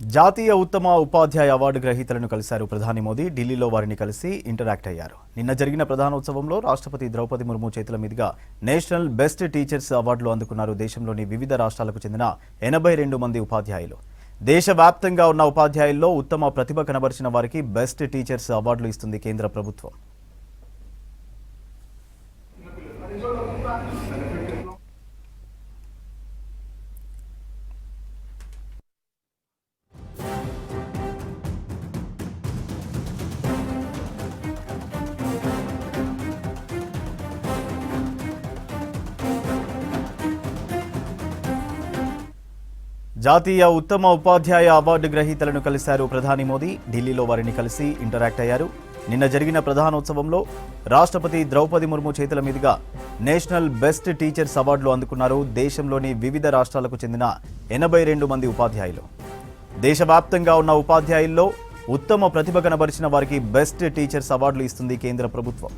జాతీయ ఉత్తమ ఉపాధ్యాయ అవార్డు గ్రహీతలను కలిశారు ప్రధాని మోదీ. ఢిల్లీలో వారిని కలిసి ఇంటరాక్ట్ అయ్యారు. నిన్న జరిగిన ప్రధానోత్సవంలో రాష్ట్రపతి ద్రౌపది ముర్ము చేతుల మీదుగా నేషనల్ బెస్ట్ టీచర్స్ అవార్డులు అందుకున్నారు. దేశంలోని వివిధ రాష్ట్రాలకు చెందిన 82 మంది ఉపాధ్యాయులు. దేశవ్యాప్తంగా ఉన్న ఉపాధ్యాయుల్లో ఉత్తమ ప్రతిభ కనబరిచిన వారికి బెస్ట్ టీచర్స్ అవార్డులు ఇస్తుంది కేంద్ర ప్రభుత్వం. జాతీయ ఉత్తమ ఉపాధ్యాయ అవార్డు గ్రహీతలను కలిశారు ప్రధాని మోదీ. ఢిల్లీలో వారిని కలిసి ఇంటరాక్ట్ అయ్యారు. నిన్న జరిగిన ప్రధానోత్సవంలో రాష్ట్రపతి ద్రౌపది ముర్ము చేతుల మీదుగా నేషనల్ బెస్ట్ టీచర్స్ అవార్డులు అందుకున్నారు. దేశంలోని వివిధ రాష్ట్రాలకు చెందిన 82 మంది ఉపాధ్యాయులు. దేశవ్యాప్తంగా ఉన్న ఉపాధ్యాయుల్లో ఉత్తమ ప్రతిభ కనబరిచిన వారికి బెస్ట్ టీచర్స్ అవార్డులు ఇస్తుంది కేంద్ర ప్రభుత్వం.